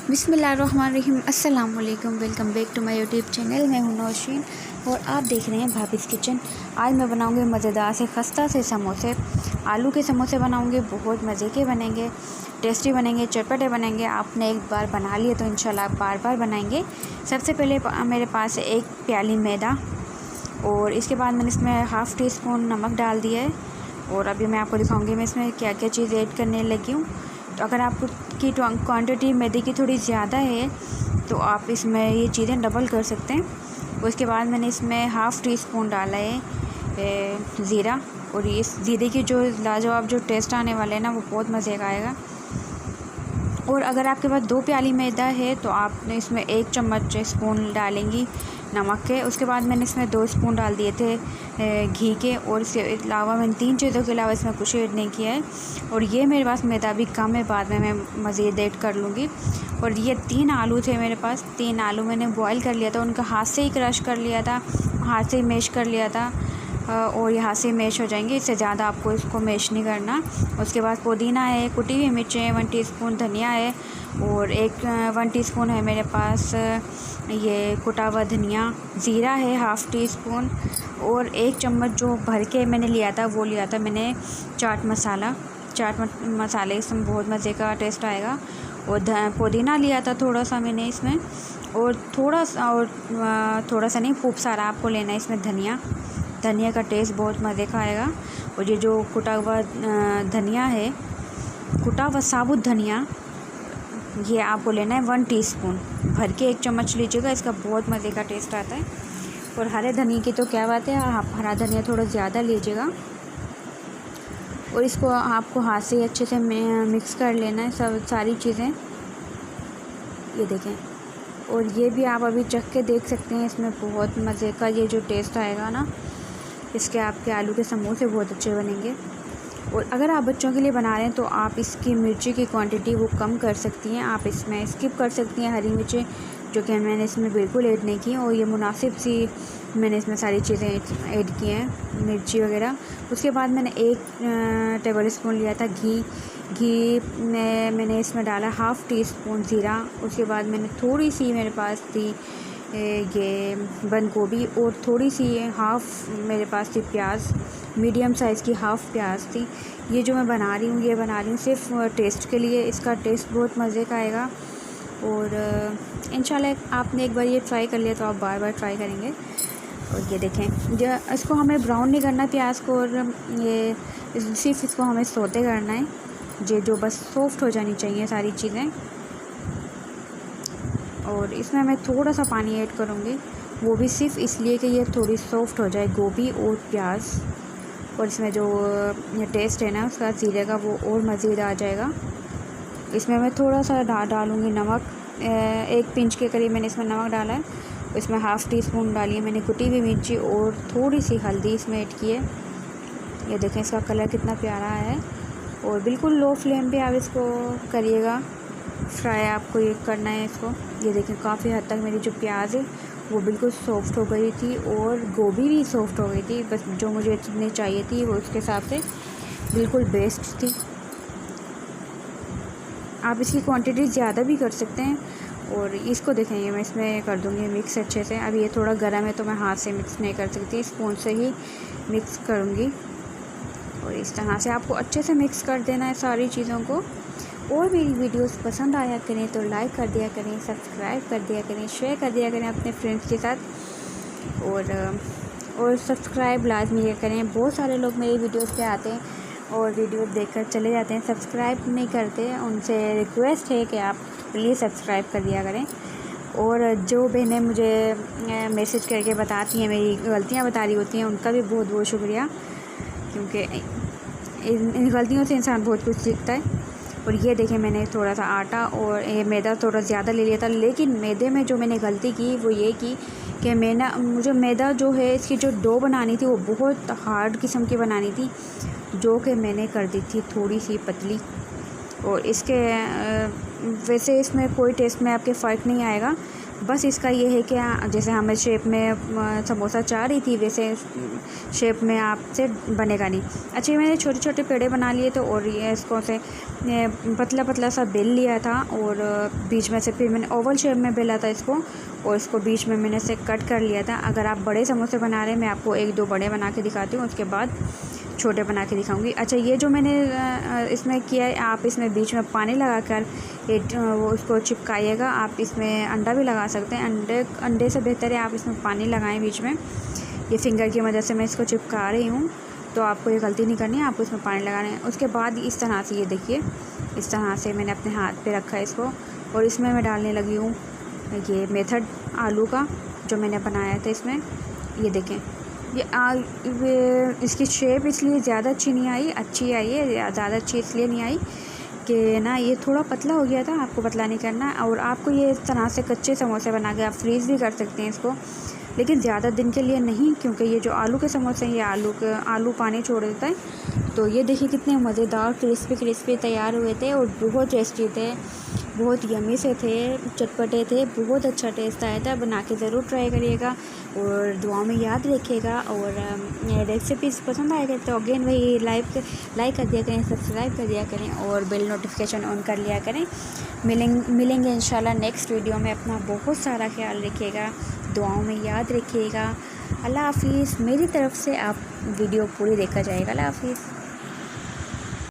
बिस्मिल्लाहिर्रहमानिर्रहीम। अस्सलाम वालेकुम। Welcome back to my YouTube channel. मैं हूं नौशीन और आप देख रहे हैं भाभीज़ किचन। आज मैं बनाऊंगी मज़ेदार से खस्ता से समोसे। आलू के समोसे बनाऊंगी, बहुत मज़े के बनेंगे, टेस्टी बनेंगे, चटपटे बनेंगे। आपने एक बार बना लिए तो इंशाल्लाह आप बार बार बनाएंगे। सबसे पहले मेरे पास है 1 प्याली मैदा और इसके बाद मैंने इसमें हाफ़ टी स्पून नमक डाल दिया है। और अभी मैं आपको दिखाऊँगी मैं इसमें क्या क्या चीज़ ऐड करने लगी हूँ। तो अगर आपकी क्वांटिटी मैदे की थोड़ी ज़्यादा है तो आप इसमें ये चीज़ें डबल कर सकते हैं। उसके बाद मैंने इसमें हाफ़ टी स्पून डाला है ज़ीरा, और इस ज़ीरे की जो लाजवाब जो टेस्ट आने वाला है ना, वो बहुत मज़े का आएगा। और अगर आपके पास 2 प्याली मैदा है तो आपने इसमें 1 चम्मच स्पून डालेंगी नमक के। उसके बाद मैंने इसमें 2 स्पून डाल दिए थे घी के, और इसके अलावा मैंने 3 चीज़ों के अलावा इसमें कुछ ऐड नहीं किया है। और ये मेरे पास मैदा भी कम है, बाद में मैं मज़ीद ऐड कर लूँगी। और ये 3 आलू थे मेरे पास, 3 आलू मैंने बॉईल कर लिया था, उनका हाथ से ही क्रश कर लिया था, हाथ से ही मैश कर लिया था। और यहाँ से मैश हो जाएंगे, इससे ज़्यादा आपको इसको मैश नहीं करना। उसके बाद पुदीना है, कुटी हुई मिर्चें, 1 टीस्पून धनिया है, और 1 टीस्पून है मेरे पास ये कुटा हुआ धनिया। ज़ीरा है हाफ़ टी स्पून, और 1 चम्मच जो भर के मैंने लिया था वो लिया था मैंने चाट मसाले, इसमें बहुत मज़े का टेस्ट आएगा। और पुदीना लिया था थोड़ा सा मैंने इसमें, और थोड़ा सा नहीं, खूब सारा आपको लेना है इसमें धनिया का टेस्ट बहुत मज़े का आएगा। और ये जो कुटा हुआ धनिया है, कुटा हुआ साबुत धनिया, ये आपको लेना है 1 टीस्पून भर के 1 चम्मच लीजिएगा, इसका बहुत मज़े का टेस्ट आता है। और हरे धनिया की तो क्या बात है, आप हरा धनिया थोड़ा ज़्यादा लीजिएगा। और इसको आपको हाथ से अच्छे से मिक्स कर लेना है सारी चीज़ें, ये देखें। और ये भी आप अभी चख के देख सकते हैं, इसमें बहुत मज़े का ये जो टेस्ट आएगा ना, इसके आपके आलू के समोसे बहुत अच्छे बनेंगे। और अगर आप बच्चों के लिए बना रहे हैं तो आप इसकी मिर्ची की क्वांटिटी वो कम कर सकती हैं, आप इसमें स्किप कर सकती हैं हरी मिर्चें, जो कि मैंने इसमें बिल्कुल ऐड नहीं की। और ये मुनासिब सी मैंने इसमें सारी चीज़ें ऐड की हैं, मिर्ची वगैरह। उसके बाद मैंने 1 टेबल स्पून लिया था घी में मैंने इसमें डाला हाफ़ टी स्पून ज़ीरा। उसके बाद मैंने थोड़ी सी मेरे पास थी ये बंद गोभी, और थोड़ी सी मेरे पास थी प्याज, मीडियम साइज़ की हाफ़ प्याज थी। ये जो मैं बना रही हूँ सिर्फ टेस्ट के लिए, इसका टेस्ट बहुत मज़े का आएगा। और इंशाल्लाह आपने एक बार ये ट्राई कर लिया तो आप बार बार ट्राई करेंगे। और ये देखें, इसको हमें ब्राउन नहीं करना प्याज को, और ये सिर्फ इसको हमें सौते करना है, ये जो बस सॉफ्ट हो जानी चाहिए सारी चीज़ें। और इसमें मैं थोड़ा सा पानी ऐड करूँगी, वो भी सिर्फ इसलिए कि ये थोड़ी सॉफ्ट हो जाए गोभी और प्याज। और इसमें जो ये टेस्ट है ना उसका ज़ीरे का, वो और मज़ीद आ जाएगा। इसमें मैं थोड़ा सा डालूँगी नमक, 1 पिंच के करीब मैंने इसमें नमक डाला है। इसमें हाफ़ टी स्पून डाली है मैंने कुटी हुई मिर्ची, और थोड़ी सी हल्दी इसमें ऐड की है। ये देखें इसका कलर कितना प्यारा है। और बिल्कुल लो फ्लेम पे आप इसको करिएगा, फ्राई आपको ये करना है इसको। ये देखें काफ़ी हद तक मेरी जो प्याज है वो बिल्कुल सॉफ्ट हो गई थी, और गोभी भी सॉफ्ट हो गई थी, बस जो मुझे इतनी चाहिए थी वो उसके हिसाब से बिल्कुल बेस्ट थी। आप इसकी क्वांटिटी ज़्यादा भी कर सकते हैं। और इसको देखेंगे मैं इसमें कर दूँगी मिक्स अच्छे से। अब ये थोड़ा गर्म है तो मैं हाथ से मिक्स नहीं कर सकती, स्पून से ही मिक्स करूँगी। और इस तरह से आपको अच्छे से मिक्स कर देना है सारी चीज़ों को। और मेरी वीडियोस पसंद आया करें तो लाइक कर दिया करें, सब्सक्राइब कर दिया करें, शेयर कर दिया करें अपने फ्रेंड्स के साथ। और सब्सक्राइब लाजमी करें। बहुत सारे लोग मेरी वीडियोस पे आते हैं और वीडियो देखकर चले जाते हैं, सब्सक्राइब नहीं करते। उनसे रिक्वेस्ट है कि आप प्लीज़ सब्सक्राइब कर दिया करें। और जो बहनें मुझे मैसेज करके बताती हैं, मेरी गलतियाँ बता रही होती हैं, उनका भी बहुत बहुत शुक्रिया, क्योंकि इन गलतियों से इंसान बहुत कुछ सीखता है। और ये देखें मैंने थोड़ा सा आटा और ये मैदा थोड़ा ज़्यादा ले लिया था, लेकिन मैदे में जो मैंने गलती की वो ये की कि मुझे मैदा जो है इसकी जो डो बनानी थी वो बहुत हार्ड किस्म की बनानी थी, जो कि मैंने कर दी थी थोड़ी सी पतली। और इसके वैसे इसमें कोई टेस्ट में आपके फ़र्क नहीं आएगा, बस इसका ये है कि जैसे हमें शेप में समोसा चाह रही थी वैसे शेप में आपसे बनेगा नहीं। अच्छा, मैंने छोटे छोटे पेड़े बना लिए थे और ये इसको से पतला पतला सा बेल लिया था और बीच में से फिर मैंने ओवल शेप में बेला था इसको, और इसको बीच में मैंने से कट कर लिया था। अगर आप बड़े समोसे बना रहे हैं, मैं आपको 1-2 बड़े बना के दिखाती हूँ, उसके बाद छोटे बना के दिखाऊंगी। अच्छा, ये जो मैंने इसमें किया है, आप इसमें बीच में पानी लगाकर वो उसको चिपकाइएगा। आप इसमें अंडा भी लगा सकते हैं, अंडे से बेहतर है आप इसमें पानी लगाएं बीच में। ये फिंगर की मदद से मैं इसको चिपका रही हूँ, तो आपको ये गलती नहीं करनी है, आपको इसमें पानी लगाना है। उसके बाद इस तरह से, ये देखिए इस तरह से मैंने अपने हाथ पे रखा है इसको, और इसमें मैं डालने लगी हूँ ये मेथड आलू का जो मैंने बनाया था इसमें। ये देखें, ये इसकी शेप इसलिए ज़्यादा अच्छी नहीं आई, अच्छी आई है, ज़्यादा अच्छी इसलिए नहीं आई कि ना ये थोड़ा पतला हो गया था। आपको पतला नहीं करना है, और आपको ये इस तरह से कच्चे समोसे बना के आप फ्रीज़ भी कर सकते हैं इसको, लेकिन ज़्यादा दिन के लिए नहीं, क्योंकि ये जो आलू के समोसे हैं ये आलू पानी छोड़ देता है। तो ये देखिए कितने मज़ेदार क्रिस्पी तैयार हुए थे और बहुत टेस्टी थे, बहुत यमी से थे, चटपटे थे, बहुत अच्छा टेस्ट आया था। बना के ज़रूर ट्राई करिएगा और दुआ में याद रखिएगा। और रेसिपीज़ पसंद आएगा तो अगेन वही लाइक कर दिया करें, सब्सक्राइब कर दिया करें और बेल नोटिफिकेशन ऑन कर लिया करें। मिलेंगे इंशाल्लाह नेक्स्ट वीडियो में। अपना बहुत सारा ख्याल रखिएगा, दुआओं में याद रखिएगा। अल्लाह हाफिज़। मेरी तरफ से आप वीडियो पूरी देखा जाएगा। अल्लाह हाफिज़।